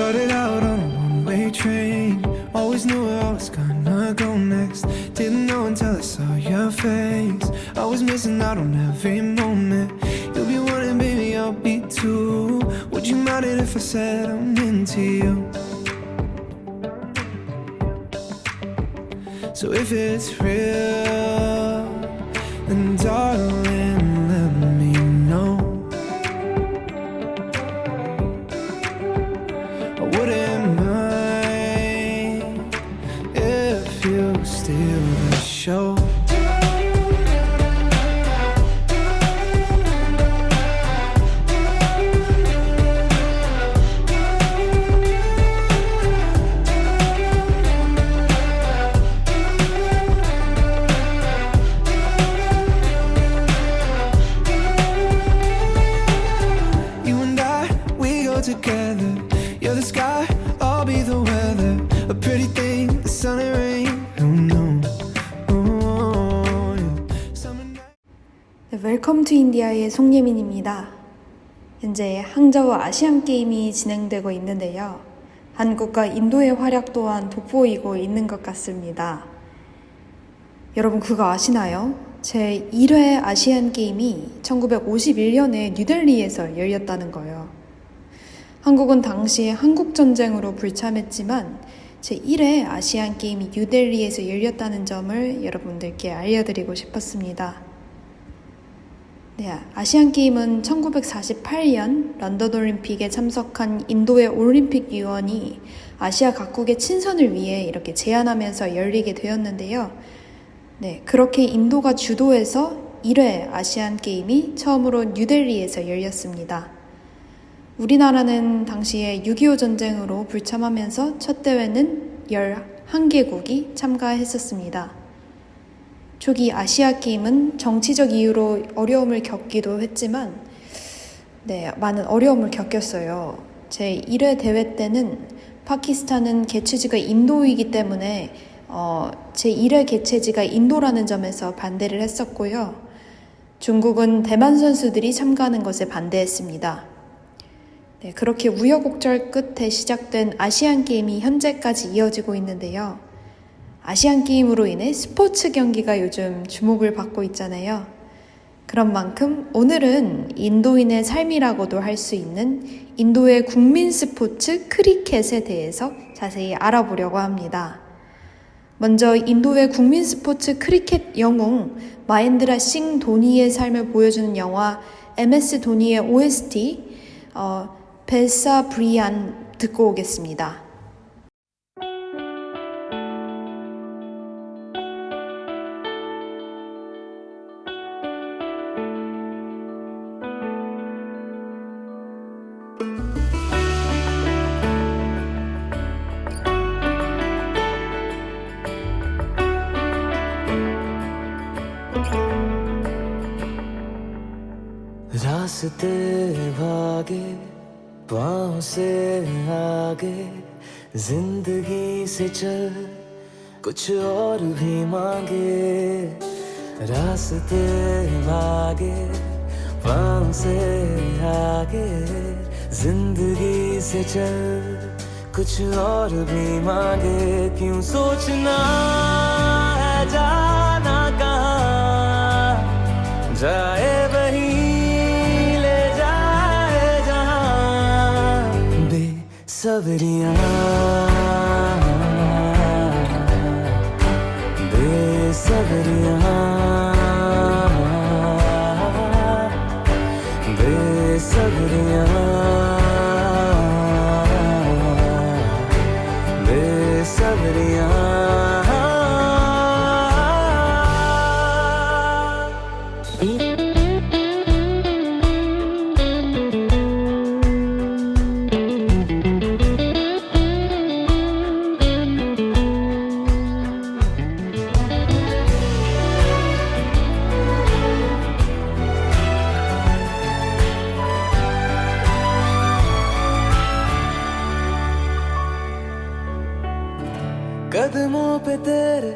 Started out on a one-way train, always knew where I was gonna go next. Didn't know until I saw your face. I was missing out on every moment. You'll be one, baby, I'll be two. Would you mind it if I said I'm into you? So if it's real, then darling, let me know. I wouldn't mind if you steal the show. Together, you're the sky, I'll be the weather. A pretty thing, the sun and rain. Who knows? Oh, yeah. 웰컴 투 인디아의 송예민입니다. 현재 항저우 아시안 게임이 진행되고 있는데요. 한국과 인도의 활약 또한 돋보이고 있는 것 같습니다. 여러분 그거 아시나요? 제 1회 아시안 게임이 1951년에 뉴델리에서 열렸다는 거예요. 한국은 당시 한국전쟁으로 불참했지만 제1회 아시안 게임이 뉴델리에서 열렸다는 점을 여러분들께 알려드리고 싶었습니다. 네, 아시안 게임은 1948년 런던 올림픽에 참석한 인도의 올림픽 위원이 아시아 각국의 친선을 위해 이렇게 제안하면서 열리게 되었는데요. 네, 그렇게 인도가 주도해서 1회 아시안 게임이 처음으로 뉴델리에서 열렸습니다. 우리나라는 당시에 6.25 전쟁으로 불참하면서 첫 대회는 11개국이 참가했었습니다. 초기 아시아 게임은 정치적 이유로 어려움을 겪기도 했지만 많은 어려움을 겪었어요. 제1회 대회 때는 파키스탄은 개최지가 인도이기 때문에 제1회 개최지가 인도라는 점에서 반대를 했었고요. 중국은 대만 선수들이 참가하는 것에 반대했습니다. 네, 그렇게 우여곡절 끝에 시작된 아시안 게임이 현재까지 이어지고 있는데요. 아시안 게임으로 인해 스포츠 경기가 요즘 주목을 받고 있잖아요. 그런 만큼 오늘은 인도인의 삶이라고도 할 수 있는 인도의 국민 스포츠 크리켓에 대해서 자세히 알아보려고 합니다. 먼저 인도의 국민 스포츠 크리켓 영웅 마헨드라 싱 도니의 삶을 보여주는 영화 MS 도니의 OST 벨사 브리안 듣고 오겠습니다. रास्ते भागे पाँव से आगे जिंदगी से चल कुछ और भी मांगे रास्ते भागे पाँव से आगे जिंदगी से चल कुछ और भी मांगे क्यों सोचना है जाना कहाँ जाए वही सबरियां बेसबरियां बेसबरियां बेसबरियां कदमों पे तेरे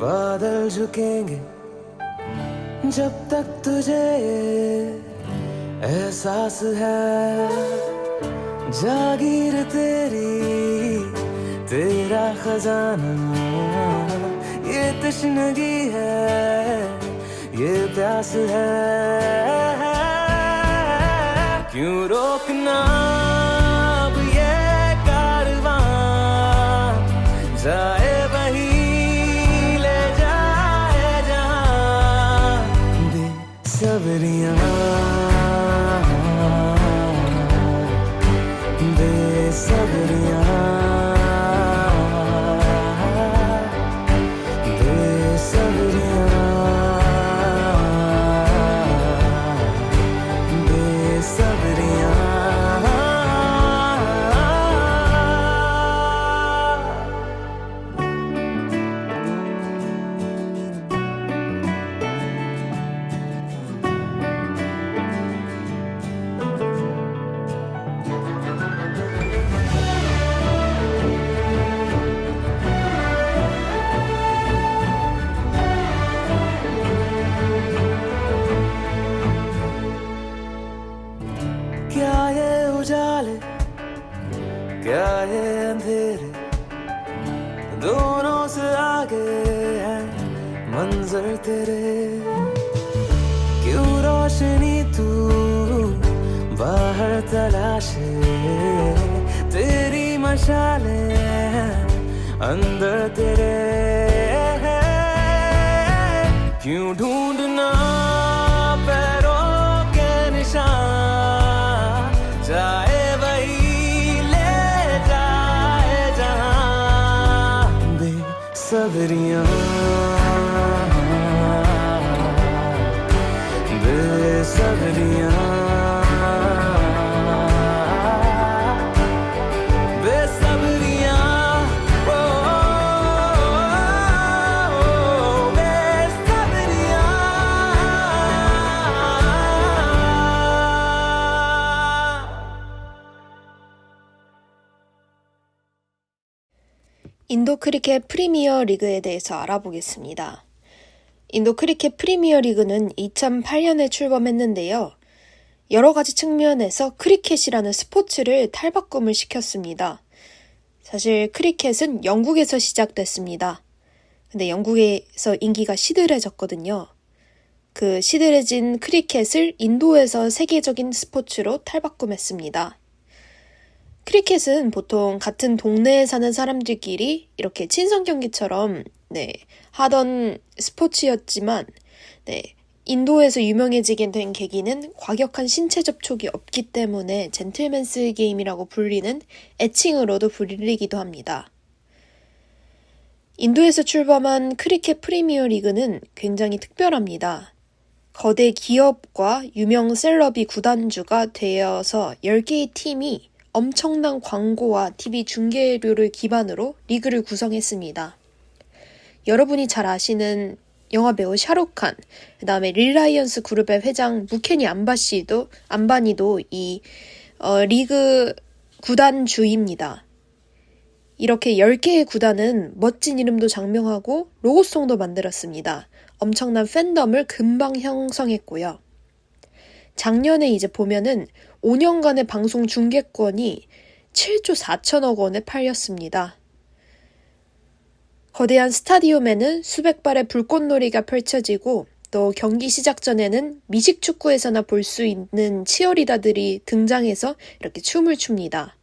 बादल झुकेंगे जब तक तुझे एहसास है जागीर तेरी तेरा खजाना ये तशनगी है ये प्यास है क्यों रोकना अब ये कारवां जाए वही ले जाए जहां बेसब्रियां बेसब्रियां क्या ये उजाले क्या ये अंधेरे दोनों से आगे है मंजर तेरे क्यों रोशनी तू बाहर तलाशे तेरी मशाले अंदर तेरे क्यों ढूंढना पैरों के निशान जाए वही ले जाए जहां बेसब्रियां बेसब्रियां 인도 크리켓 프리미어 리그에 대해서 알아보겠습니다. 인도 크리켓 프리미어 리그는 2008년에 출범했는데요. 여러 가지 측면에서 크리켓이라는 스포츠를 탈바꿈을 시켰습니다. 사실 크리켓은 영국에서 시작됐습니다. 근데 영국에서 인기가 시들해졌거든요. 그 시들해진 크리켓을 인도에서 세계적인 스포츠로 탈바꿈했습니다. 크리켓은 보통 같은 동네에 사는 사람들끼리 이렇게 친선 경기처럼 하던 스포츠였지만 인도에서 유명해지게 된 계기는 과격한 신체 접촉이 없기 때문에 젠틀맨스 게임이라고 불리는 애칭으로도 불리기도 합니다. 인도에서 출범한 크리켓 프리미어 리그는 굉장히 특별합니다. 거대 기업과 유명 셀럽이 구단주가 되어서 10개의 팀이 엄청난 광고와 TV 중계료를 기반으로 리그를 구성했습니다. 여러분이 잘 아시는 영화배우 샤룩칸, 그 다음에 릴라이언스 그룹의 회장 무케니 안바니도 이 리그 구단주입니다. 이렇게 10개의 구단은 멋진 이름도 장명하고 로고송도 만들었습니다. 엄청난 팬덤을 금방 형성했고요. 작년에 이제 보면은 5년간의 방송 중계권이 7조 4천억 원에 팔렸습니다. 거대한 스타디움에는 수백 발의 불꽃놀이가 펼쳐지고 또 경기 시작 전에는 미식축구에서나 볼 수 있는 치어리더들이 등장해서 이렇게 춤을 춥니다.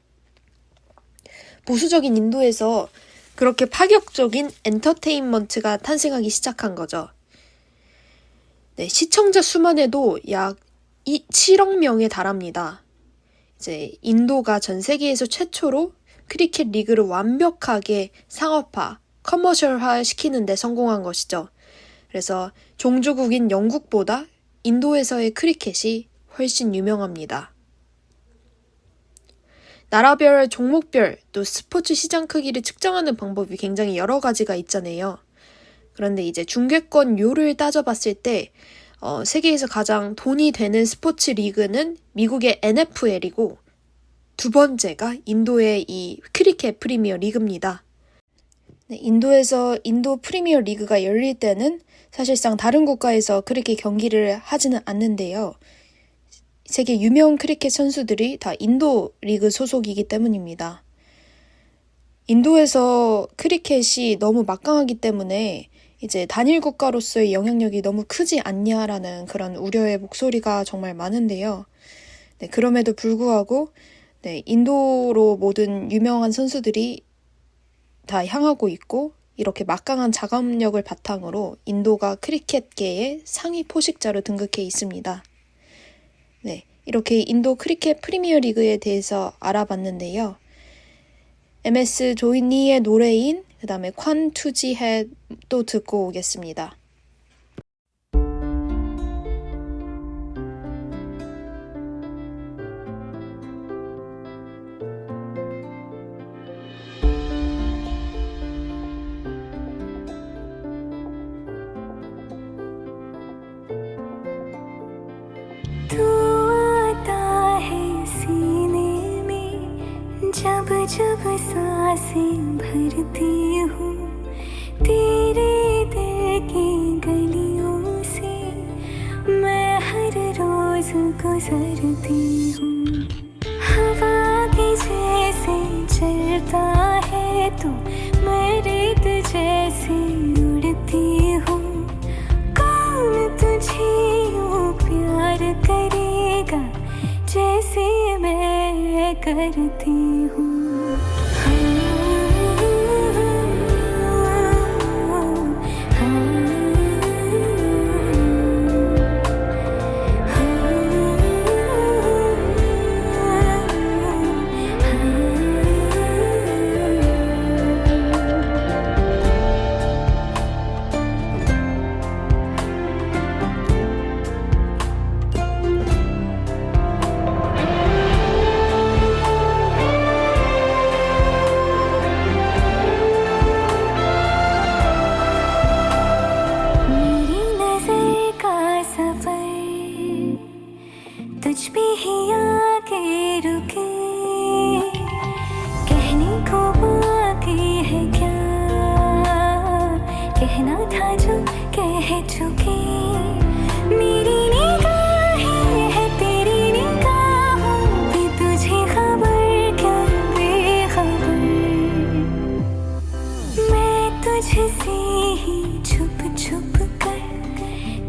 보수적인 인도에서 그렇게 파격적인 엔터테인먼트가 탄생하기 시작한 거죠. 시청자 수만 해도 약 7억 명에 달합니다. 이제 인도가 전 세계에서 최초로 크리켓 리그를 완벽하게 상업화, 커머셜화 시키는 데 성공한 것이죠. 그래서 종주국인 영국보다 인도에서의 크리켓이 훨씬 유명합니다. 나라별, 종목별, 또 스포츠 시장 크기를 측정하는 방법이 굉장히 여러 가지가 있잖아요. 그런데 이제 중계권료를 따져봤을 때 세계에서 가장 돈이 되는 스포츠 리그는 미국의 NFL이고 두 번째가 인도의 이 크리켓 프리미어 리그입니다. 인도에서 인도 프리미어 리그가 열릴 때는 사실상 다른 국가에서 크리켓 경기를 하지는 않는데요. 세계 유명 크리켓 선수들이 다 인도 리그 소속이기 때문입니다. 인도에서 크리켓이 너무 막강하기 때문에 이제 단일 국가로서의 영향력이 너무 크지 않냐라는 그런 우려의 목소리가 정말 많은데요. 네, 그럼에도 불구하고 네, 인도로 모든 유명한 선수들이 다 향하고 있고 이렇게 막강한 자금력을 바탕으로 인도가 크리켓계의 상위 포식자로 등극해 있습니다. 네, 이렇게 인도 크리켓 프리미어 리그에 대해서 알아봤는데요. MS 조이니의 노래인 그 다음에 관 투지해 또 듣고 오겠습니다. तू आता है सीने में जब जब सांसें भरती हूँ तेरे दिल की गलियों से मैं हर रोज गुजरती हूँ हवा के जैसे चलता है तू मैं रेत जैसे उड़ती हूँ कौन तुझे यूं प्यार करेगा जैसे मैं करती हूँ तुझ पे ही आके रुके कहने को बाकी है क्या कहना था जो कह चुके मेरी निगाहें है तेरी निगाहों पे तुझे खबर क्या बेखबर मैं तुझसे ही छुप छुप कर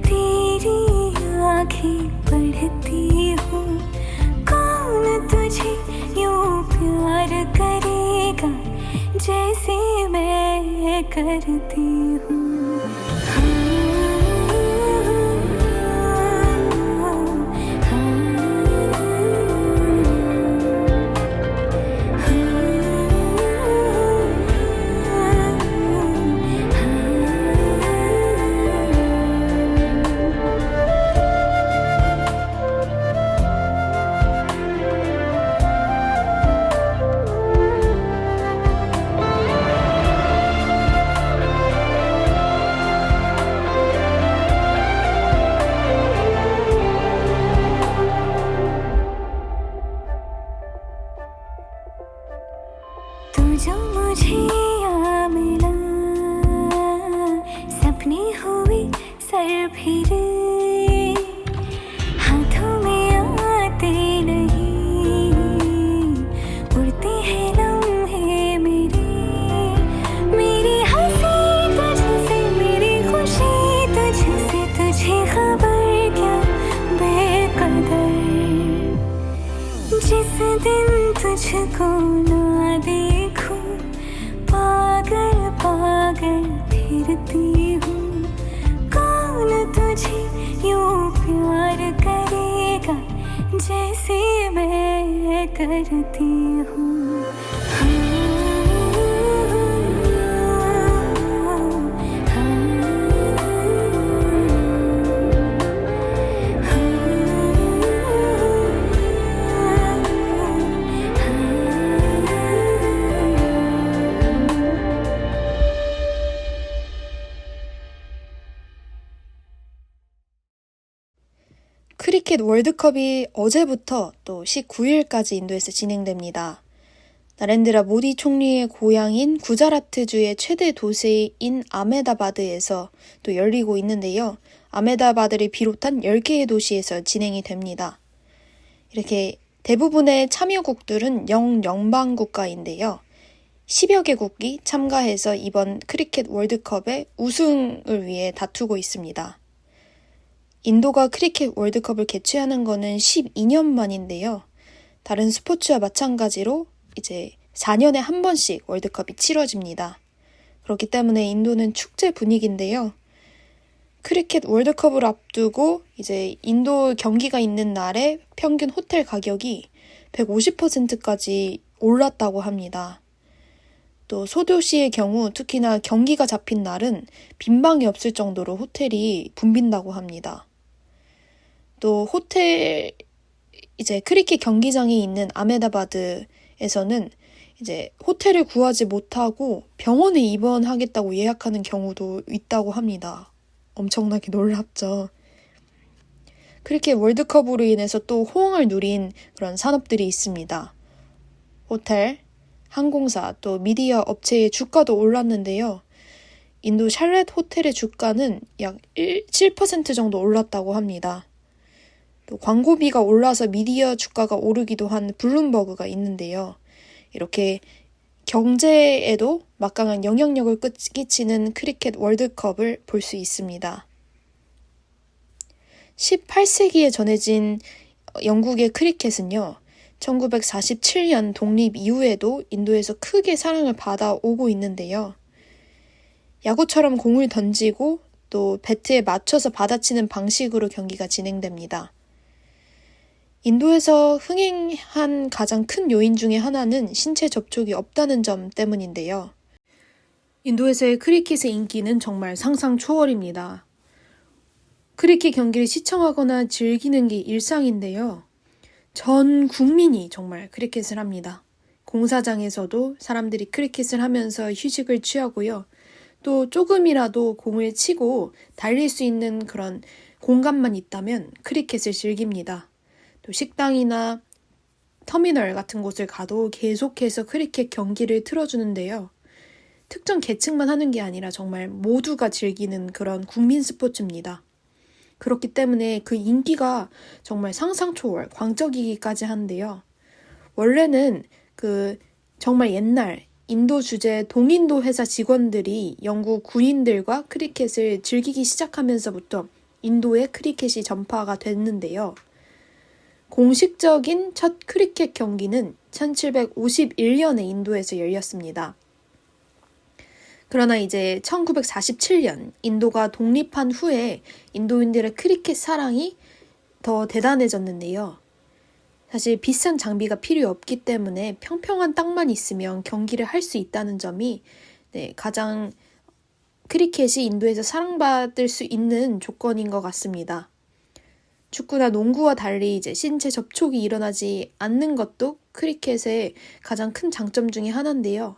तेरी आँखें पढ़ती हूँ कौन तुझे यूं प्यार करेगा जैसे मैं करती हूँ जो मुझे यहाँ मिला सपने हुए सर फिरे हाथों में आते नहीं उड़ते हैं लम्हे मेरे मेरी हंसी तुझसे मेरी खुशी तुझसे तुझे खबर क्या बेकदर जिस दिन तुझको ना देखूं पागल पागल फिरती हूँ कौन तुझे यूं प्यार करेगा जैसे मैं करती हूँ 크리켓 월드컵이 어제부터 또 19일까지 인도에서 진행됩니다. 나렌드라 모디 총리의 고향인 구자라트주의 최대 도시인 아메다바드에서 또 열리고 있는데요. 아메다바드를 비롯한 10개의 도시에서 진행이 됩니다. 이렇게 대부분의 참여국들은 영연방 국가인데요. 10여 개국이 참가해서 이번 크리켓 월드컵의 우승을 위해 다투고 있습니다. 인도가 크리켓 월드컵을 개최하는 것은 12년 만인데요. 다른 스포츠와 마찬가지로 이제 4년에 한 번씩 월드컵이 치러집니다. 그렇기 때문에 인도는 축제 분위기인데요. 크리켓 월드컵을 앞두고 이제 인도 경기가 있는 날에 평균 호텔 가격이 150%까지 올랐다고 합니다. 또 소도시의 경우 특히나 경기가 잡힌 날은 빈방이 없을 정도로 호텔이 붐빈다고 합니다. 또 호텔 이제 크리켓 경기장이 있는 아메다바드에서는 이제 호텔을 구하지 못하고 병원에 입원하겠다고 예약하는 경우도 있다고 합니다. 엄청나게 놀랍죠. 크리켓 월드컵으로 인해서 또 호응을 누린 그런 산업들이 있습니다. 호텔, 항공사, 또 미디어 업체의 주가도 올랐는데요. 인도 샬렛 호텔의 주가는 약 7% 정도 올랐다고 합니다. 또 광고비가 올라서 미디어 주가가 오르기도 한 블룸버그가 있는데요. 이렇게 경제에도 막강한 영향력을 끼치는 크리켓 월드컵을 볼 수 있습니다. 18세기에 전해진 영국의 크리켓은요. 1947년 독립 이후에도 인도에서 크게 사랑을 받아오고 있는데요. 야구처럼 공을 던지고 또 배트에 맞춰서 받아치는 방식으로 경기가 진행됩니다. 인도에서 흥행한 가장 큰 요인 중에 하나는 신체 접촉이 없다는 점 때문인데요. 인도에서의 크리켓의 인기는 정말 상상 초월입니다. 크리켓 경기를 시청하거나 즐기는 게 일상인데요. 전 국민이 정말 크리켓을 합니다. 공사장에서도 사람들이 크리켓을 하면서 휴식을 취하고요. 또 조금이라도 공을 치고 달릴 수 있는 그런 공간만 있다면 크리켓을 즐깁니다. 또 식당이나 터미널 같은 곳을 가도 계속해서 크리켓 경기를 틀어주는데요. 특정 계층만 하는 게 아니라 정말 모두가 즐기는 그런 국민 스포츠입니다. 그렇기 때문에 그 인기가 정말 상상 초월, 광적이기까지 한데요. 원래는 정말 옛날 인도 주재 동인도 회사 직원들이 영국 군인들과 크리켓을 즐기기 시작하면서부터 인도에 크리켓이 전파가 됐는데요. 공식적인 첫 크리켓 경기는 1751년에 인도에서 열렸습니다. 그러나 이제 1947년 인도가 독립한 후에 인도인들의 크리켓 사랑이 더 대단해졌는데요. 사실 비싼 장비가 필요 없기 때문에 평평한 땅만 있으면 경기를 할 수 있다는 점이 가장 크리켓이 인도에서 사랑받을 수 있는 조건인 것 같습니다. 축구나 농구와 달리 이제 신체 접촉이 일어나지 않는 것도 크리켓의 가장 큰 장점 중에 하나인데요.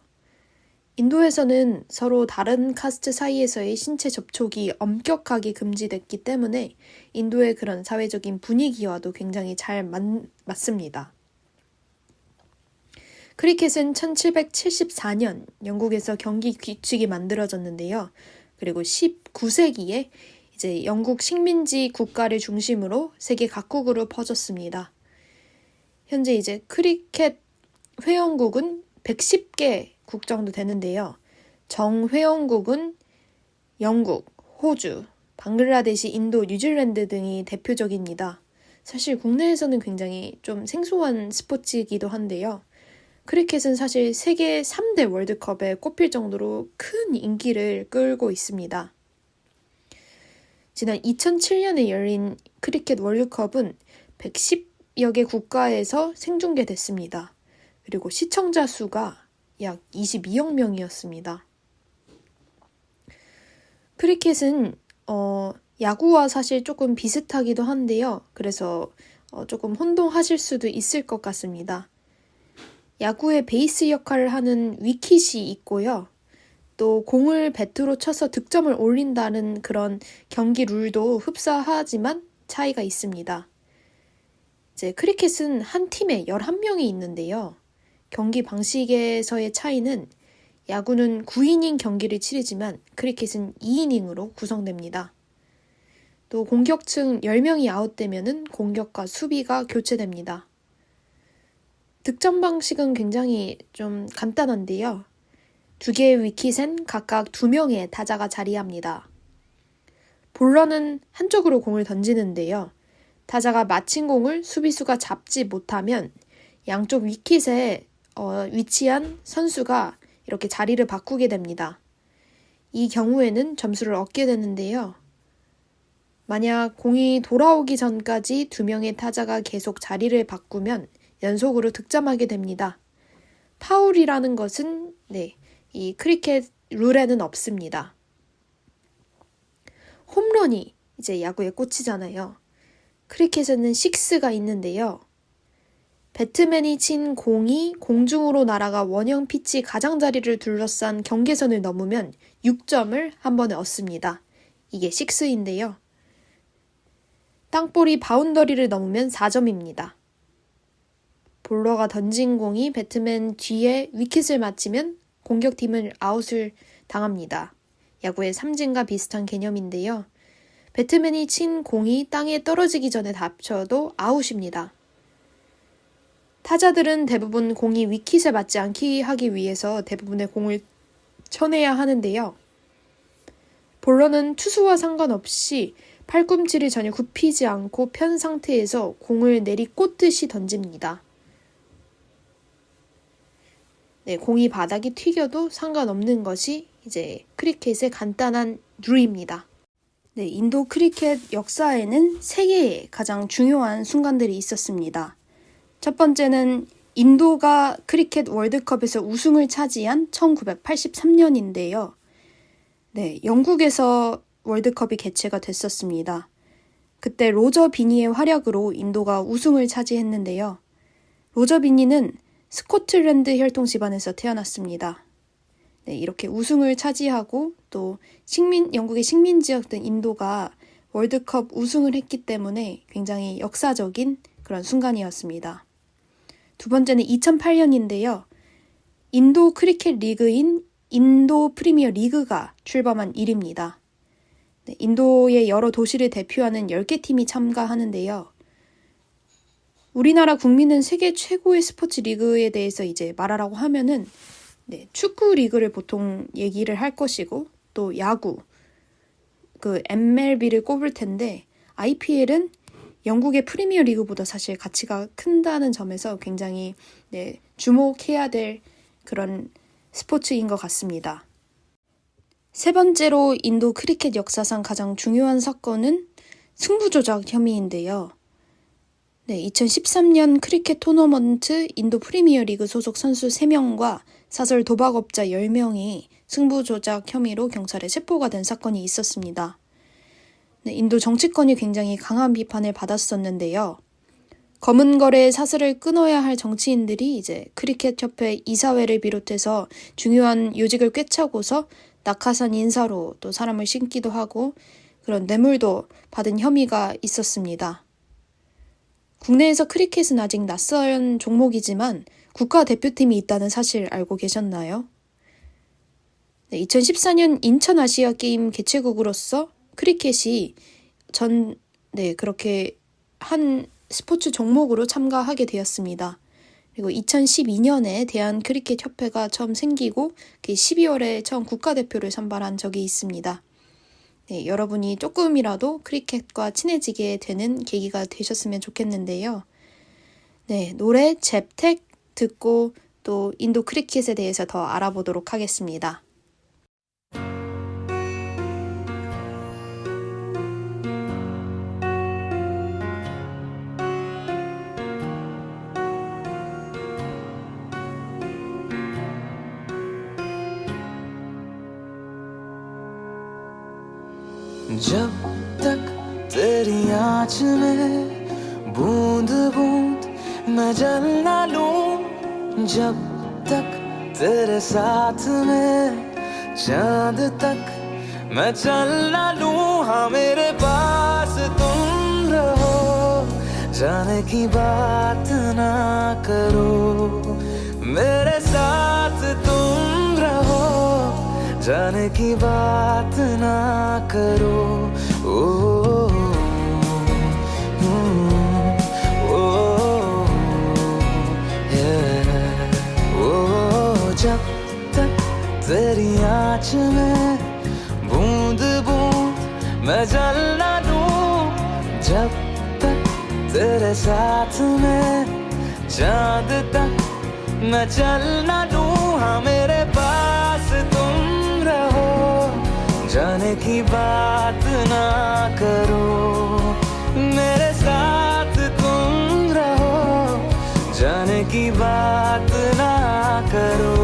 인도에서는 서로 다른 카스트 사이에서의 신체 접촉이 엄격하게 금지됐기 때문에 인도의 그런 사회적인 분위기와도 굉장히 잘 맞습니다. 크리켓은 1774년 영국에서 경기 규칙이 만들어졌는데요. 그리고 19세기에 이제 영국 식민지 국가를 중심으로 세계 각국으로 퍼졌습니다. 현재 이제 크리켓 회원국은 110개국 정도 되는데요. 정회원국은 영국, 호주, 방글라데시, 인도, 뉴질랜드 등이 대표적입니다. 사실 국내에서는 굉장히 좀 생소한 스포츠이기도 한데요. 크리켓은 사실 세계 3대 월드컵에 꼽힐 정도로 큰 인기를 끌고 있습니다. 지난 2007년에 열린 크리켓 월드컵은 110여 개 국가에서 생중계됐습니다. 그리고 시청자 수가 약 22억 명이었습니다. 크리켓은 야구와 사실 조금 비슷하기도 한데요. 그래서 조금 혼동하실 수도 있을 것 같습니다. 야구의 베이스 역할을 하는 위킷이 있고요. 또 공을 배트로 쳐서 득점을 올린다는 그런 경기 룰도 흡사하지만 차이가 있습니다. 이제 크리켓은 한 팀에 11명이 있는데요. 경기 방식에서의 차이는 야구는 9이닝 경기를 치르지만 크리켓은 2이닝으로 구성됩니다. 또 공격층 10명이 아웃되면은 공격과 수비가 교체됩니다. 득점 방식은 굉장히 좀 간단한데요. 두 개의 위킷엔 각각 2명의 타자가 자리합니다. 볼러는 한쪽으로 공을 던지는데요. 타자가 맞힌 공을 수비수가 잡지 못하면 양쪽 위킷에 위치한 선수가 이렇게 자리를 바꾸게 됩니다. 이 경우에는 점수를 얻게 되는데요. 만약 공이 돌아오기 전까지 2명의 타자가 계속 자리를 바꾸면 연속으로 득점하게 됩니다. 파울이라는 것은 이 크리켓 룰에는 없습니다. 홈런이 이제 야구의 꽃이잖아요. 크리켓에는 6가 있는데요. 배트맨이 친 공이 공중으로 날아가 원형 피치 가장자리를 둘러싼 경계선을 넘으면 6점을 한 번에 얻습니다. 이게 6인데요. 땅볼이 바운더리를 넘으면 4점입니다. 볼러가 던진 공이 배트맨 뒤에 위킷을 맞히면 공격팀은 아웃을 당합니다. 야구의 삼진과 비슷한 개념인데요. 배트맨이 친 공이 땅에 떨어지기 전에 닿쳐도 아웃입니다. 타자들은 대부분 공이 위킷에 맞지 않게 하기 위해서 대부분의 공을 쳐내야 하는데요. 볼러는 투수와 상관없이 팔꿈치를 전혀 굽히지 않고 편 상태에서 공을 내리꽂듯이 던집니다. 공이 바닥이 튀겨도 상관없는 것이 이제 크리켓의 간단한 룰입니다. 인도 크리켓 역사에는 3개의 가장 중요한 순간들이 있었습니다. 첫 번째는 인도가 크리켓 월드컵에서 우승을 차지한 1983년인데요. 영국에서 월드컵이 개최가 됐었습니다. 그때 로저 비니의 활약으로 인도가 우승을 차지했는데요. 로저 비니는 스코틀랜드 혈통 집안에서 태어났습니다. 이렇게 우승을 차지하고 또 영국의 식민지였던 인도가 월드컵 우승을 했기 때문에 굉장히 역사적인 그런 순간이었습니다. 두 번째는 2008년인데요. 인도 크리켓 리그인 인도 프리미어 리그가 출범한 일입니다. 인도의 여러 도시를 대표하는 10개 팀이 참가하는데요. 우리나라 국민은 세계 최고의 스포츠 리그에 대해서 이제 말하라고 하면은 축구 리그를 보통 얘기를 할 것이고 또 야구, MLB를 꼽을 텐데 IPL은 영국의 프리미어 리그보다 사실 가치가 큰다는 점에서 굉장히 주목해야 될 그런 스포츠인 것 같습니다. 세 번째로 인도 크리켓 역사상 가장 중요한 사건은 승부조작 혐의인데요. 2013년 크리켓 토너먼트 인도 프리미어 리그 소속 선수 3명과 사설 도박업자 10명이 승부조작 혐의로 경찰에 체포가 된 사건이 있었습니다. 인도 정치권이 굉장히 강한 비판을 받았었는데요. 검은 거래의 사슬을 끊어야 할 정치인들이 이제 크리켓 협회 이사회를 비롯해서 중요한 요직을 꿰차고서 낙하산 인사로 또 사람을 신기도 하고 그런 뇌물도 받은 혐의가 있었습니다. 국내에서 크리켓은 아직 낯선 종목이지만 국가대표팀이 있다는 사실 알고 계셨나요? 2014년 인천 아시아게임 개최국으로서 크리켓이 그렇게 한 스포츠 종목으로 참가하게 되었습니다. 그리고 2012년에 대한크리켓협회가 처음 생기고 12월에 처음 국가대표를 선발한 적이 있습니다. 여러분이 조금이라도 크리켓과 친해지게 되는 계기가 되셨으면 좋겠는데요. 노래 잽텍 듣고 또 인도 크리켓에 대해서 더 알아보도록 하겠습니다. जब तक तेरी आँच में बूंद बूंद मैं जल ना लूं, जब तक तेरे साथ में चांद तक मैं चल ना लूं, हाँ मेरे पास तुम रहो, जाने की बात ना करो, मेरे साथ तुम रहो, जाने की बात ना करो। ओ तेरी आँच में बूंद बूंद मैं जल ना दूं जब तक तेरे साथ में चांद तक मैं चल ना दूं हाँ मेरे पास तुम रहो जाने की बात ना करो मेरे साथ तुम रहो जाने की बात ना करो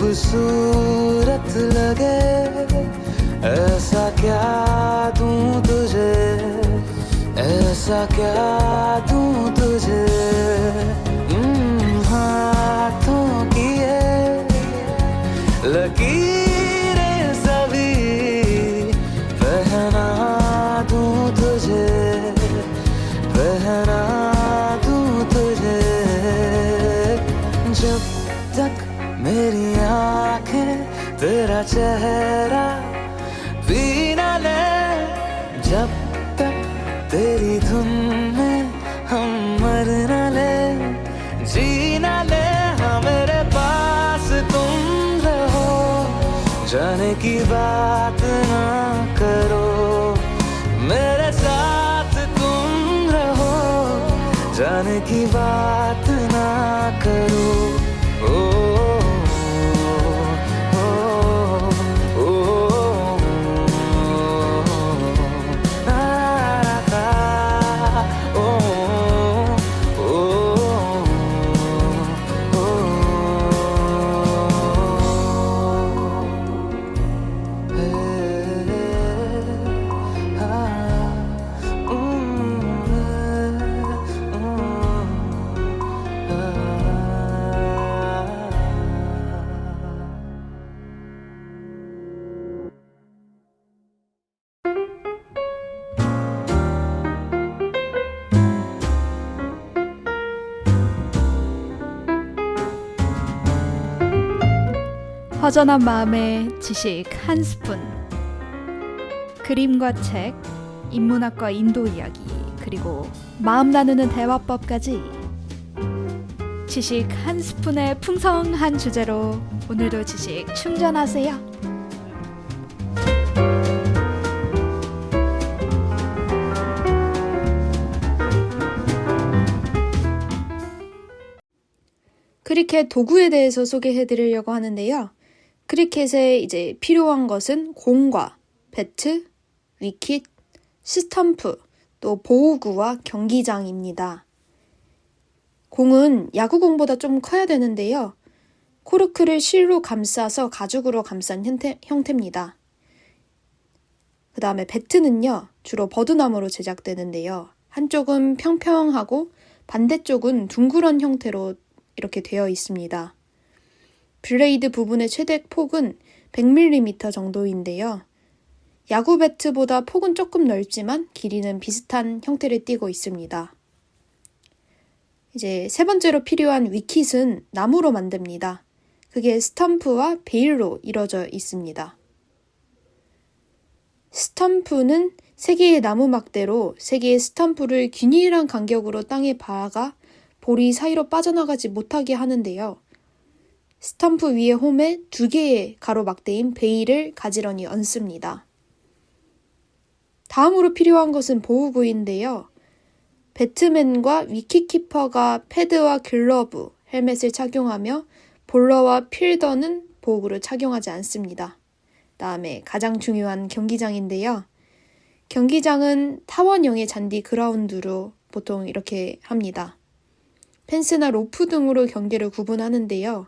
खूबसूरत लगे ऐसा क्या दूं तुझे ऐसा क्या दूं तुझे हाथों की ये लकीरें सभी पहना दूं तुझे पहना दूं तुझे जब तक मेरी आंखें तेरा चेहरा पी न ले जब तक तेरी धुन में हम मर न ले जी न ले हाँ मेरे पास तुम रहो जाने की बात ना करो मेरे साथ तुम रहो जाने की बात ना करो 허전한 마음에 지식 한 스푼. 그림과 책, 인문학과 인도 이야기, 그리고 마음 나누는 대화법까지 지식 한 스푼의 풍성한 주제로 오늘도 지식 충전하세요. 크리켓 도구에 대해서 소개해 드리려고 하는데요. 크리켓에 이제 필요한 것은 공과 배트, 위킷, 스탬프, 또 보호구와 경기장입니다. 공은 야구공보다 좀 커야 되는데요. 코르크를 실로 감싸서 가죽으로 감싼 형태입니다. 그 다음에 배트는요, 주로 버드나무로 제작되는데요. 한쪽은 평평하고 반대쪽은 둥그런 형태로 이렇게 되어 있습니다. 블레이드 부분의 최대 폭은 100mm 정도인데요. 야구 배트보다 폭은 조금 넓지만 길이는 비슷한 형태를 띠고 있습니다. 이제 세 번째로 필요한 위킷은 나무로 만듭니다. 그게 스탬프와 베일로 이루어져 있습니다. 스탬프는 3개의 나무 막대로 3개의 스탬프를 균일한 간격으로 땅에 박아 볼이 사이로 빠져나가지 못하게 하는데요. 스탬프 위에 홈에 2개의 가로막대인 베일을 가지런히 얹습니다. 다음으로 필요한 것은 보호구인데요. 배트맨과 위키키퍼가 패드와 글러브, 헬멧을 착용하며 볼러와 필더는 보호구를 착용하지 않습니다. 다음에 가장 중요한 경기장인데요. 경기장은 타원형의 잔디 그라운드로 보통 이렇게 합니다. 펜스나 로프 등으로 경기를 구분하는데요.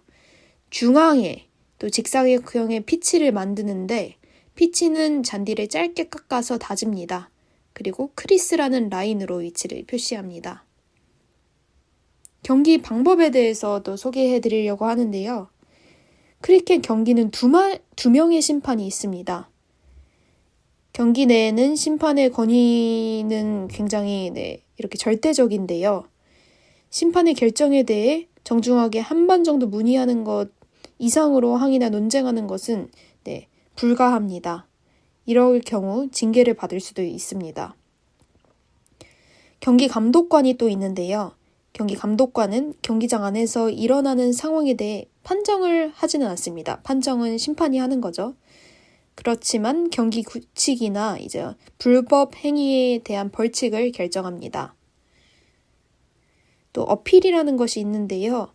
중앙에 또 직사각형의 피치를 만드는데 피치는 잔디를 짧게 깎아서 다집니다. 그리고 크리스라는 라인으로 위치를 표시합니다. 경기 방법에 대해서 또 소개해 드리려고 하는데요. 크리켓 경기는 두 명의 심판이 있습니다. 경기 내에는 심판의 권위는 굉장히 이렇게 절대적인데요. 심판의 결정에 대해 정중하게 한 번 정도 문의하는 것 이상으로 항의나 논쟁하는 것은 불가합니다. 이럴 경우 징계를 받을 수도 있습니다. 경기 감독관이 또 있는데요. 경기 감독관은 경기장 안에서 일어나는 상황에 대해 판정을 하지는 않습니다. 판정은 심판이 하는 거죠. 그렇지만 경기 규칙이나 이제 불법 행위에 대한 벌칙을 결정합니다. 또 어필이라는 것이 있는데요.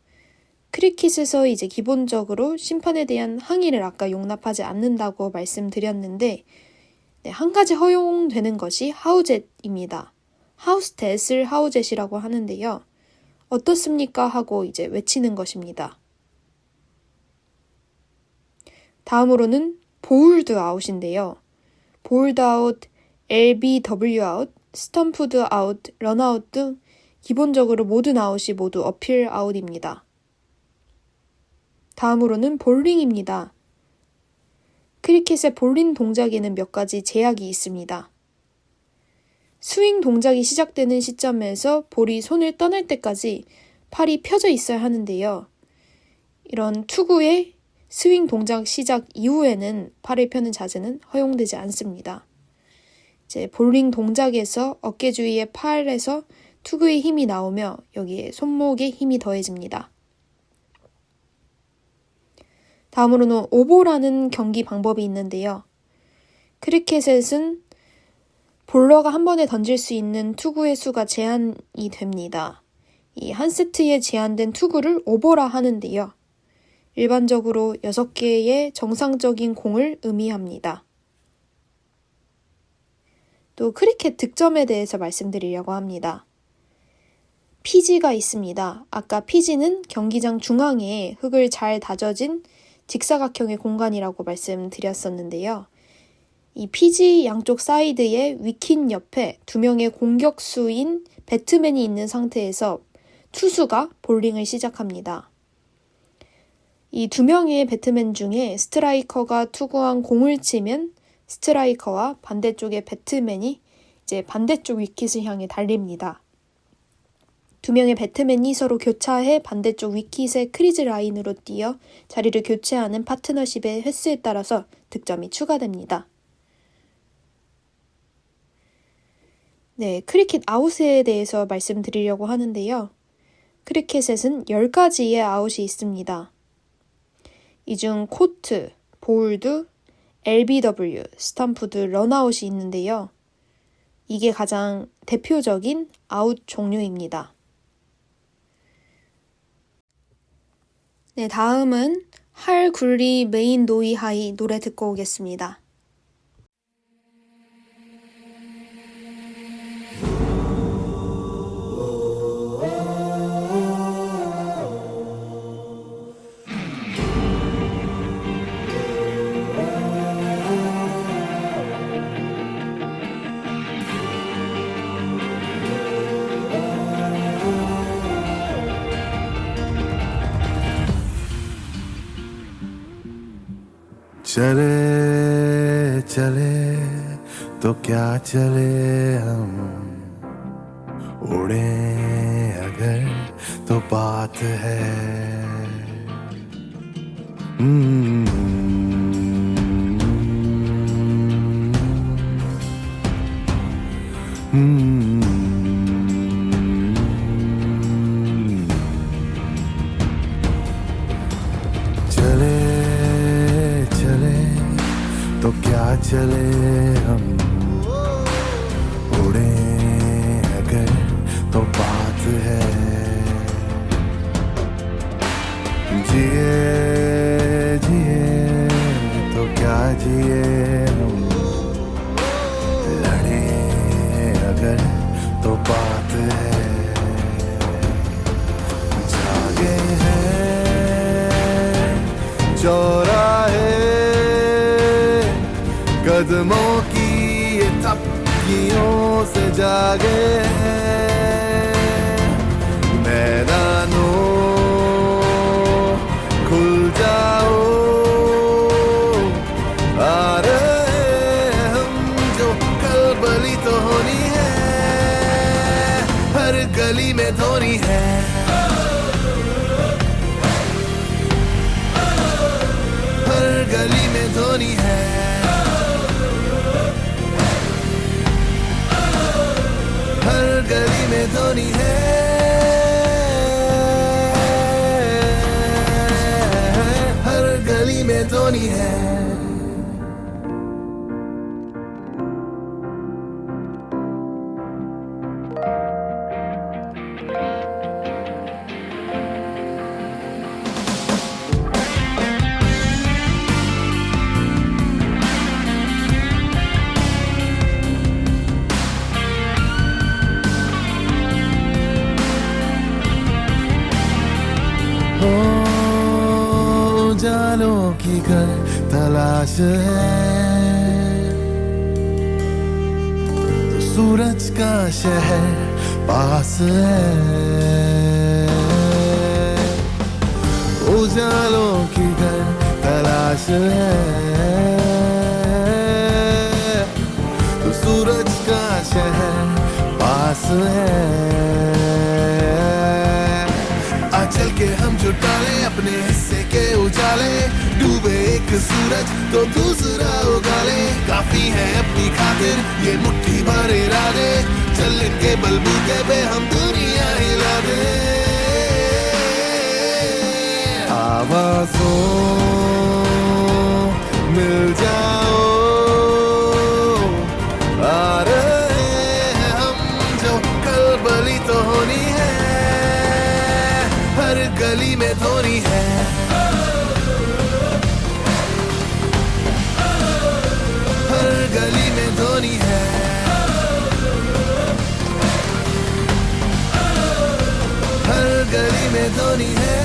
크리켓에서 이제 기본적으로 심판에 대한 항의를 아까 용납하지 않는다고 말씀드렸는데 한 가지 허용되는 것이 하우젯입니다. 하우스탯을 하우젯이라고 하는데요. 어떻습니까? 하고 이제 외치는 것입니다. 다음으로는 보울드 아웃인데요. 보울드 아웃, LBW 아웃, 스탬프드 아웃, 런아웃 등 기본적으로 모든 아웃이 모두 어필 아웃입니다. 다음으로는 볼링입니다. 크리켓의 볼링 동작에는 몇 가지 제약이 있습니다. 스윙 동작이 시작되는 시점에서 볼이 손을 떠날 때까지 팔이 펴져 있어야 하는데요. 이런 투구의 스윙 동작 시작 이후에는 팔을 펴는 자세는 허용되지 않습니다. 이제 볼링 동작에서 어깨 주위의 팔에서 투구의 힘이 나오며 여기에 손목에 힘이 더해집니다. 다음으로는 오버라는 경기 방법이 있는데요. 크리켓에서는 볼러가 한 번에 던질 수 있는 투구의 수가 제한이 됩니다. 이 한 세트에 제한된 투구를 오버라 하는데요. 일반적으로 6개의 정상적인 공을 의미합니다. 또 크리켓 득점에 대해서 말씀드리려고 합니다. 피지가 있습니다. 아까 피지는 경기장 중앙에 흙을 잘 다져진 직사각형의 공간이라고 말씀드렸었는데요. 이 피지 양쪽 사이드의 위킨 옆에 2명의 공격수인 배트맨이 있는 상태에서 투수가 볼링을 시작합니다. 이 2명의 배트맨 중에 스트라이커가 투구한 공을 치면 스트라이커와 반대쪽의 배트맨이 이제 반대쪽 위킷을 향해 달립니다. 2명의 배트맨이 서로 교차해 반대쪽 위킷의 크리즈 라인으로 뛰어 자리를 교체하는 파트너십의 횟수에 따라서 득점이 추가됩니다. 크리켓 아웃에 대해서 말씀드리려고 하는데요. 크리켓에는 10가지의 아웃이 있습니다. 이 중 코트, 볼드, LBW, 스탬프드, 런아웃이 있는데요. 이게 가장 대표적인 아웃 종류입니다. 다음은 할 굴리 메인 노이 하이 노래 듣고 오겠습니다. चले चले तो क्या चले हम उड़े अगर तो बात है चले चले तो क्या चले हम उड़े अगर तो बात है जिए जिए तो क्या जिए हम लड़े अगर तो बात है जागे हैं चौराहे कदमों की ये थपकियों से जागे हैं मैदान में धोनी है उजालों की घर तलाश है तो सूरज का शहर पास है उजालों की घर तलाश है तो सूरज का शहर पास है चल के हम जुटा ले अपने हिस्से के उजाले डूबे एक सूरज तो दूसरा उगा ले काफी है अपनी खातिर ये मुट्ठी भर इरादे चल इनके बलबूते पे हम दुनिया हिला दे आवाज़ों मिल जाओ आ रहे हैं हम जो कलबली तो होनी है हर गली में धोनी है हर गली में धोनी है हर गली में धोनी है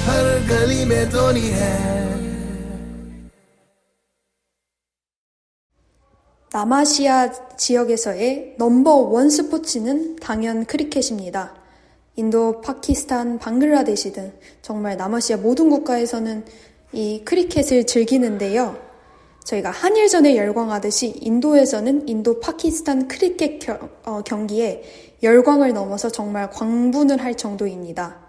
हर गली में धोनी है 남아시아 지역에서의 넘버1 스포츠는 당연 크리켓입니다. 인도, 파키스탄, 방글라데시 등 정말 남아시아 모든 국가에서는 이 크리켓을 즐기는데요. 저희가 한일전에 열광하듯이 인도에서는 인도, 파키스탄 크리켓 경기에 열광을 넘어서 정말 광분을 할 정도입니다.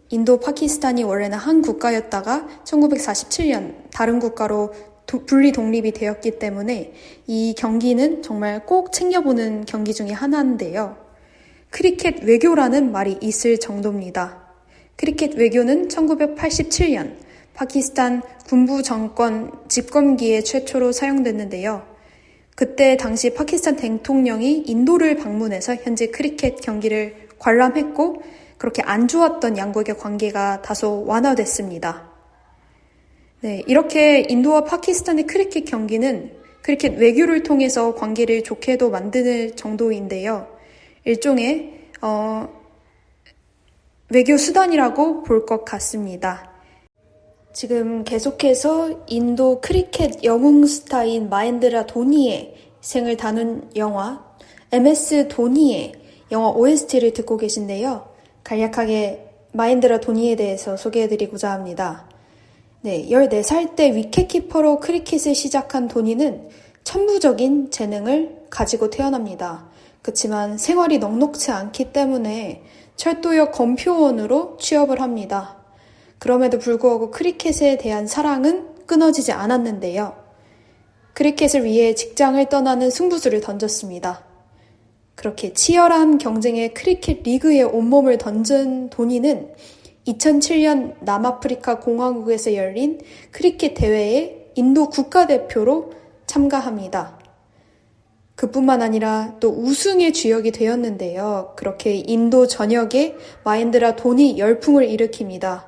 인도, 파키스탄이 원래는 한 국가였다가 1947년 다른 국가로 분리 독립이 되었기 때문에 이 경기는 정말 꼭 챙겨보는 경기 중에 하나인데요. 크리켓 외교라는 말이 있을 정도입니다. 크리켓 외교는 1987년 파키스탄 군부 정권 집권기에 최초로 사용됐는데요. 그때 당시 파키스탄 대통령이 인도를 방문해서 현재 크리켓 경기를 관람했고 그렇게 안 좋았던 양국의 관계가 다소 완화됐습니다. 네, 이렇게 인도와 파키스탄의 크리켓 경기는 크리켓 외교를 통해서 관계를 좋게도 만드는 정도인데요. 일종의 외교 수단이라고 볼 것 같습니다. 지금 계속해서 인도 크리켓 영웅 스타인 마헨드라 도니의 생을 다룬 영화 MS 도니의 영화 OST를 듣고 계신데요. 간략하게 마헨드라 도니에 대해서 소개해드리고자 합니다. 네, 14살 때 위켓키퍼로 크리켓을 시작한 도니는 천부적인 재능을 가지고 태어납니다. 그렇지만 생활이 넉넉지 않기 때문에 철도역 검표원으로 취업을 합니다. 그럼에도 불구하고 크리켓에 대한 사랑은 끊어지지 않았는데요. 크리켓을 위해 직장을 떠나는 승부수를 던졌습니다. 그렇게 치열한 경쟁에 크리켓 리그에 온몸을 던진 도니는 2007년 남아프리카 공화국에서 열린 크리켓 대회에 인도 국가대표로 참가합니다. 그뿐만 아니라 또 우승의 주역이 되었는데요. 그렇게 인도 전역에 마헨드라 도니 열풍을 일으킵니다.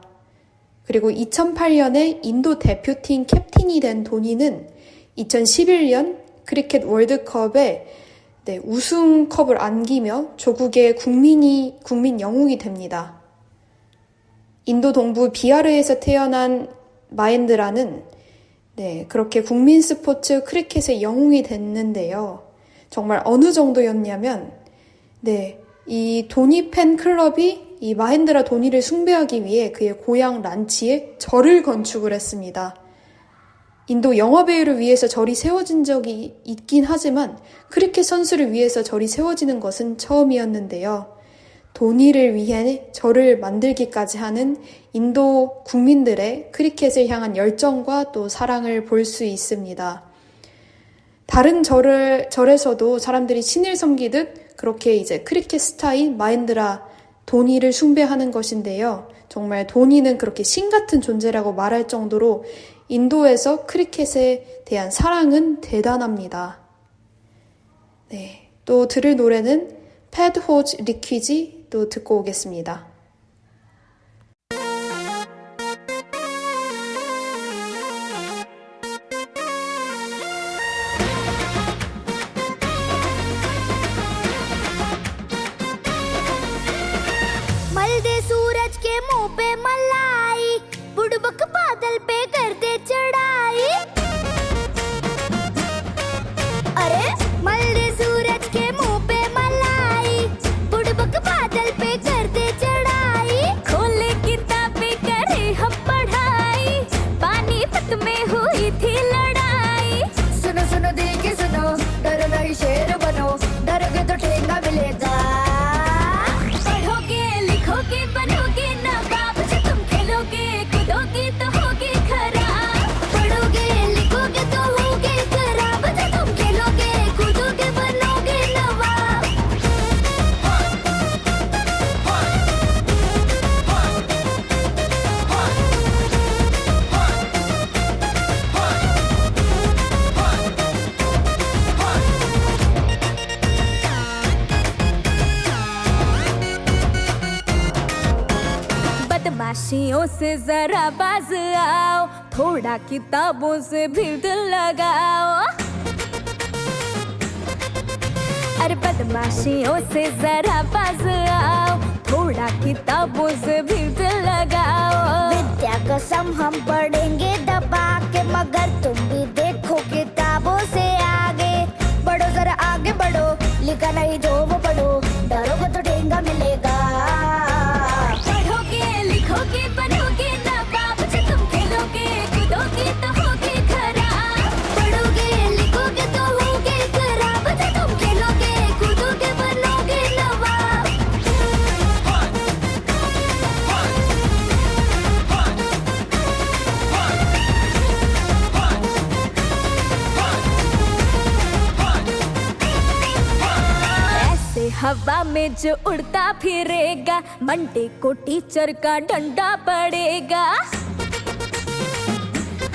그리고 2008년에 인도 대표팀 캡틴이 된 도니는 2011년 크리켓 월드컵에 우승컵을 안기며 조국의 국민 영웅이 됩니다. 인도 동부 비하르에서 태어난 마헨드라는 그렇게 국민 스포츠 크리켓의 영웅이 됐는데요. 정말 어느 정도였냐면 이 도니 팬클럽이 이 마헨드라 도니를 숭배하기 위해 그의 고향 란치에 절을 건축을 했습니다. 인도 영화배우를 위해서 절이 세워진 적이 있긴 하지만 크리켓 선수를 위해서 절이 세워지는 것은 처음이었는데요. 도니를 위해 절을 만들기까지 하는 인도 국민들의 크리켓을 향한 열정과 또 사랑을 볼 수 있습니다. 다른 절에서도 사람들이 신을 섬기듯 그렇게 이제 크리켓 스타인 마헨드라 도니를 숭배하는 것인데요. 정말 도니는 그렇게 신 같은 존재라고 말할 정도로 인도에서 크리켓에 대한 사랑은 대단합니다. 네, 또 들을 노래는 패드 호즈 리퀴지 또 듣고 오겠습니다. मलदे सूरज के मुंह पे मलाई, बुड़बक बादल पे कर दे चढ़ाई। अरे मलदे सूरज के मुंह पे मलाई, बुड़बक बादल पे कर दे चढ़ाई। खोले किताबें करे हम पढ़ाई, पानीपत में हुई थी लड़ाई। सुनो सुनो दिल के सुनो, डरो नहीं शेर बनो, डरोगे तो ठेंगा मिलेगा। पढ़ोगे लिखोगे बनोगे नवाब, जो तुम खेलोगे कूदोगे तो होगे खराब। पढ़ोगे लिखोगे तो होगे खराब, जो तुम खेलोगे कूदोगे बनोगे नवाब। बदमाशियों से जरा बाज आओ, थोड़ा किताबों से भी दिल लगाओ। अरे बदमाशियों से जरा बाज आओ, थोड़ा किताबों से भी दिल लगाओ। विद्या कसम हम पढ़ेंगे दबा के, मगर तुम भी देखो किताबों से आगे। बढ़ो जरा आगे बढ़ो, लिखा नहीं जो वो पढ़ो, डरोगे तो ठेंगा मिलेगा। पढ़ोगे लिखोगे बनोगे नवाब, जो तुम खेलोगे कूदोगे तो होगे खराब। पढ़ोगे लिखोगे तो होगे खराब, जो तुम खेलोगे कूदोगे बनोगे नवाब। ऐसे हवा में जो उड़ता फिरेगा, मंडे को टीचर का डंडा पड़ेगा।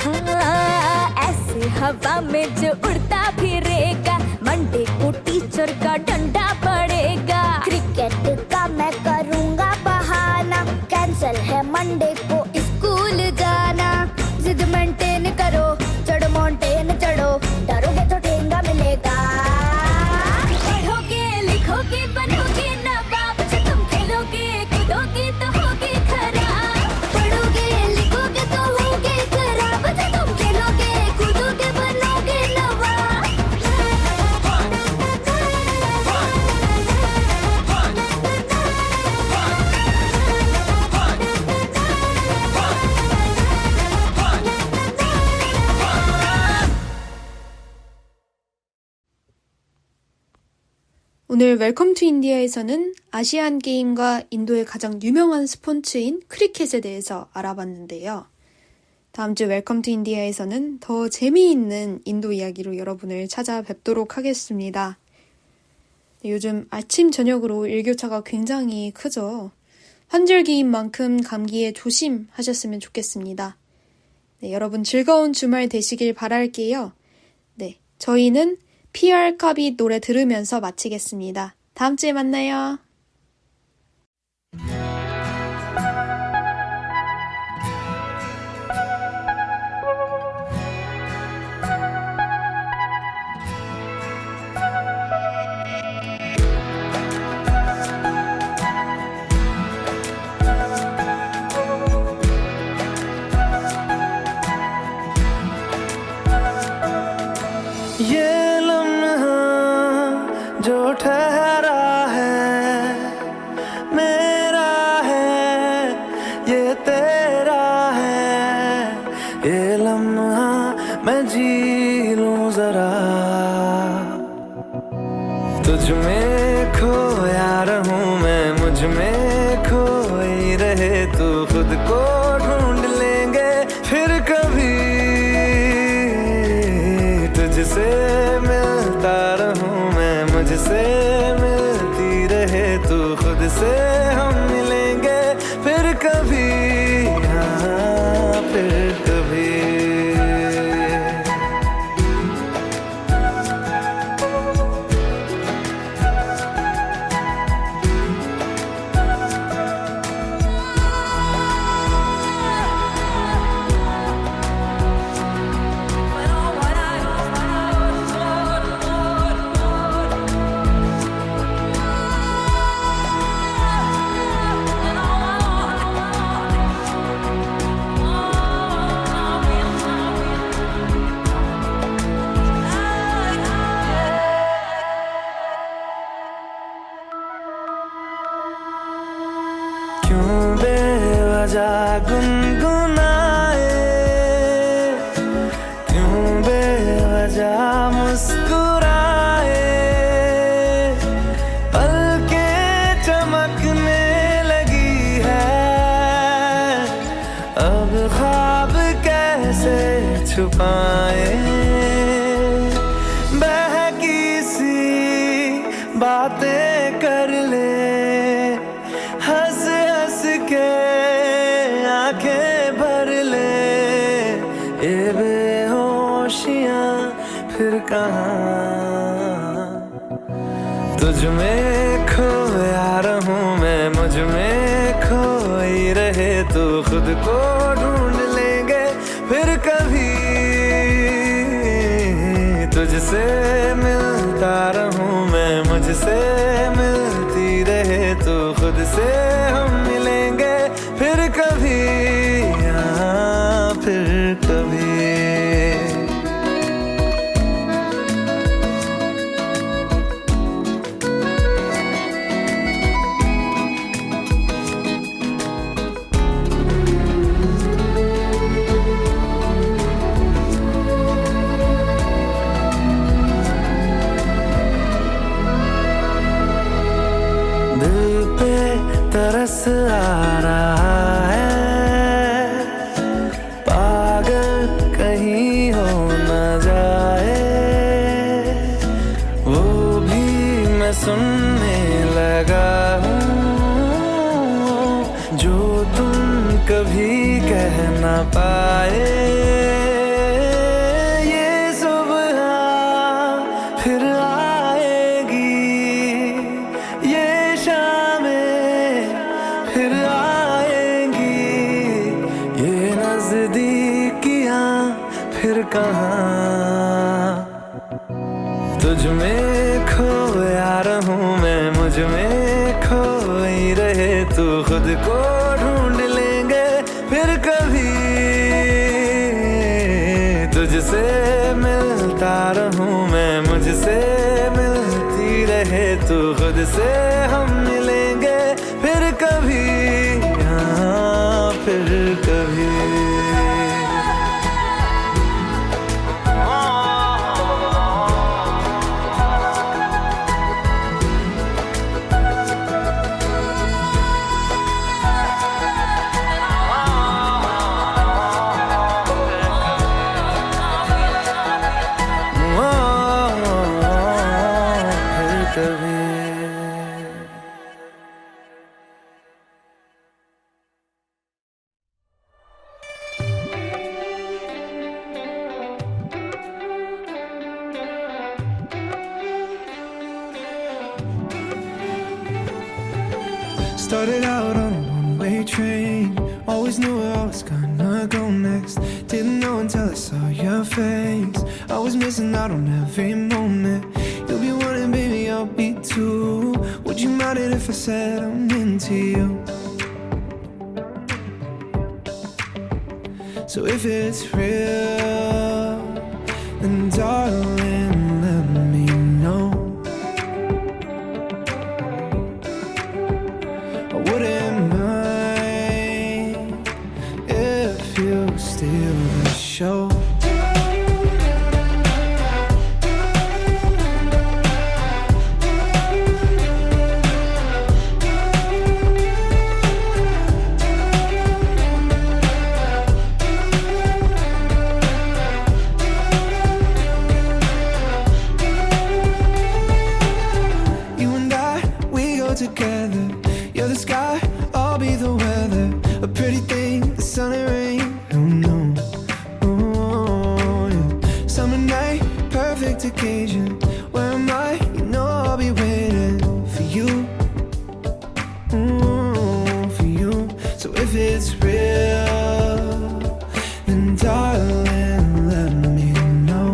हाँ, ऐसे हवा में जो उड़ता फिरेगा, मंडे को टीचर का डंडा पड़ेगा। क्रिकेट का मैं करूँगा बहाना, कैंसल है मंडे को स्कूल जाना। जिद मेंटेन करो, चढ़ो माउंटेन चढ़ो, डरोगे तो ठेंगा मिलेगा। पढ़ोगे लिखोगे बनोगे नवाब, जो तुम खेलोगे कूदोगे तो होगे खराब। पढ़ोगे लिखोगे तो होगे खराब, जो तुम खेलोगे कूदोगे बनोगे नवाब। 오늘 웰컴 투 인디아에서는 아시안 게임과 인도의 가장 유명한 스포츠인 크리켓에 대해서 알아봤는데요. 다음 주 웰컴 투 인디아에서는 더 재미있는 인도 이야기로 여러분을 찾아뵙도록 하겠습니다. 요즘 아침 저녁으로 일교차가 굉장히 크죠. 환절기인 만큼 감기에 조심하셨으면 좋겠습니다. 네, 여러분 즐거운 주말 되시길 바랄게요. 네, 저희는 PR 카비 노래 들으면서 마치겠습니다. 다음 주에 만나요. ये लम्हा जो ठहरा है मेरा है, ये तेरा है। ये लम्हा मैं जी लूं जरा, तुझ में खोया रहूं मैं, मुझ में खोई रहे तू। खुद को ढूंढ लेंगे फिर कभी, तुझसे मिलता रहूं मैं, मुझसे मिलती रहे तू। खुद से हम क्यों बेवजह गुनगुनाए, क्यों बेवजह मुस्कुराए, पलकें चमकने लगी है, अब ख्वाब कैसे छुपाए, बहकी सी बातें कर ले, हंस हंस के आंखें भर ले, ये बेहोशियां फिर कहाँ, तुझ में खोया रहूं मैं, मुझ में खोई रहे तू, खुद को ढूंढ लेंगे फिर कभी, तुझसे मिलता रहूं मैं, मुझसे मिलती रहे तू, खुद से हम मिलेंगे फिर कभी, हाँ फिर कभी। दिल पे तरस आ रहा है, पागल कहीं हो न जाए, वो भी मैं सुनने लगा हूँ, जो तुम कभी कह न पाए, ये सुबह फिर आएगी, ये फिर आएंगी, ये नजदीकियां फिर कहाँ, तुझ में खोया रहूं मैं, मुझ में खोई रहे तू, खुद को ढूंढ लेंगे फिर कभी, तुझसे मिलता रहूं मैं, मुझसे मिलती रहे तू, खुद से हम मिलेंगे फिर कभी, हाँ फिर कभी। फिर कभी। Started out on a one-way train, always knew where I was gonna go next. Didn't know until I saw your face. I was missing out on every moment. You'll be wanting, baby, I'll be too. Would you mind it if I said I'm into you? So if it's real, then darling, let me know. I wouldn't mind if you steal the show. Together, you're the sky, I'll be the weather. A pretty thing, the sun and rain. Oh no, oh yeah. Summer night, perfect occasion. Where am I? You know I'll be waiting for you, for you. So if it's real, then darling, let me know.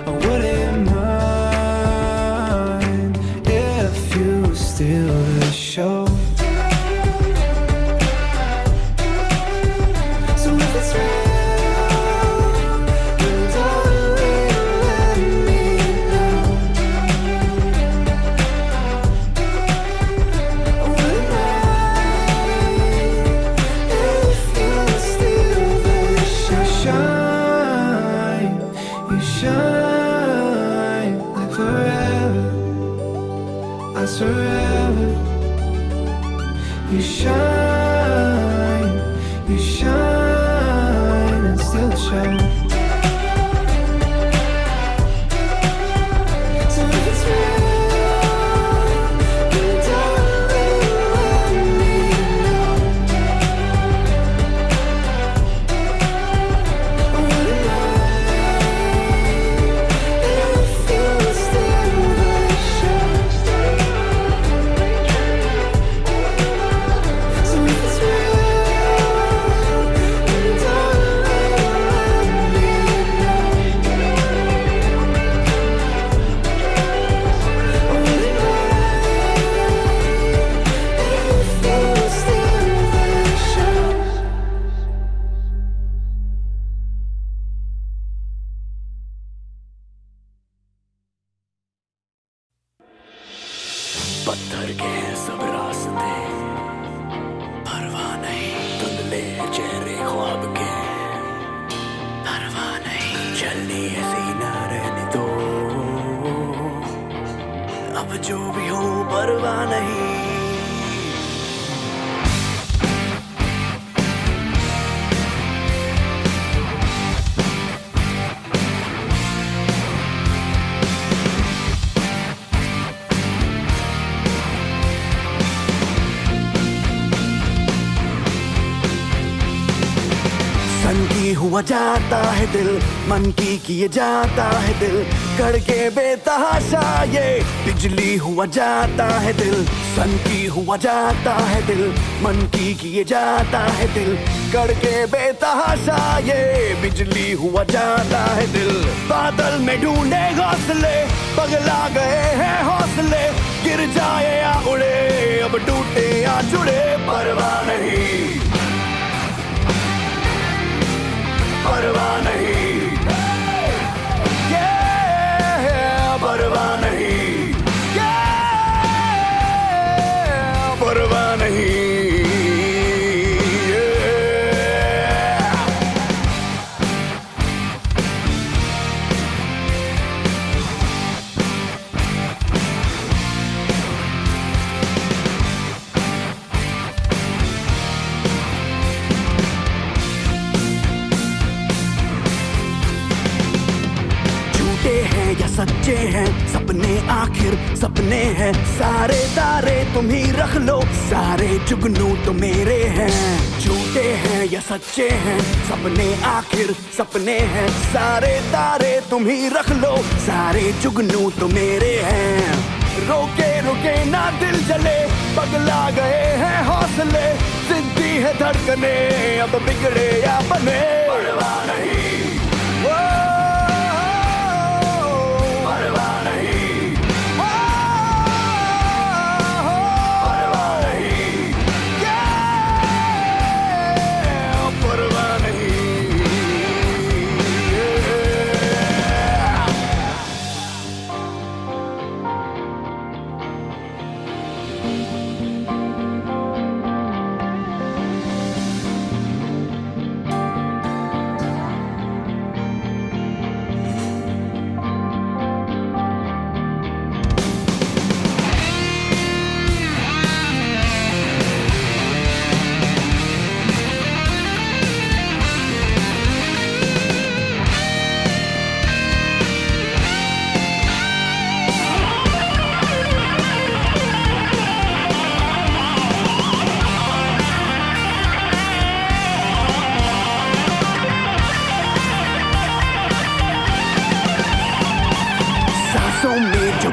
I wouldn't mind if you steal the show. So if it's real, last forever. You shine and still show. So if it's real, then darling, let me know. I wanna know if you still the show. So if it's real, then darling, let me पत्थर के हैं सब रास्ते, परवाह नहीं धुंधले चेहरे ख्वाब के, परवाह नहीं चलनी है सीना रहने दो, अब जो भी हो परवाह नहीं. सन की हुआ जाता है दिल, मन की किए जाता है दिल, करके बेतहाशा ये बिजली हुआ जाता है दिल. सन की हुआ जाता है दिल, मन की किए जाता है दिल, करके बेतहाशा ये बिजली हुआ जाता है दिल. बादल में ढूंढे घोंसले, पगला गए हैं हौसले, गिर जाए या उड़े, अब टूटे या जुड़े, परवाह नहीं, परवाह नहीं, परवाह नहीं, परवाह नहीं. या सच्चे हैं सपने, आखिर सपने हैं, सारे तारे तुम ही रख लो, सारे जुगनू तो मेरे हैं. झूठे हैं या सच्चे हैं सपने, आखिर सपने हैं, सारे तारे तुम ही रख लो, सारे जुगनू तो मेरे हैं. रोके रोके ना दिल जले, पगला गए हैं हौसले, जिद्दी है धड़कने, अब बिगड़े या बने, परवाह नहीं,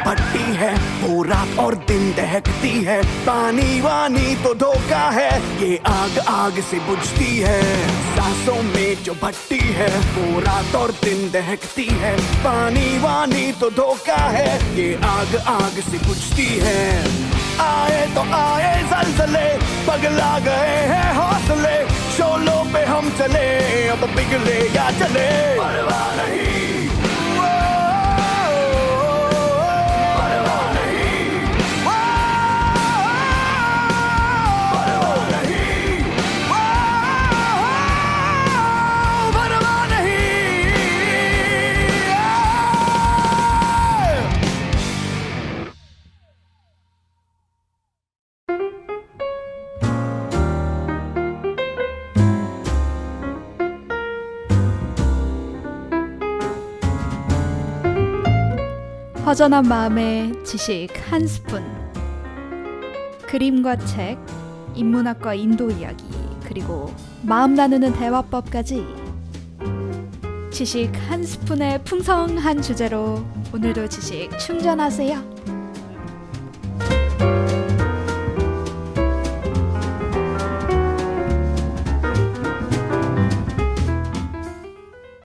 भट्टी है वो रात और दिन दहकती है, पानी वानी तो धोखा है, ये आग आग से बुझती है. सांसों में जो भट्टी है वो रात और दिन दहकती है, पानी वानी तो धोखा है, ये आग आग से बुझती है. आए तो आए जलजले, पगला गए हैं हौसले, शोलों पे हम चले, अब बिगड़े या चले, परवाह नहीं, 허전한 마음에 지식 한 스푼. 그림과 책, 인문학과 인도 이야기, 그리고 마음 나누는 대화법까지 지식 한 스푼의 풍성한 주제로 오늘도 지식 충전하세요.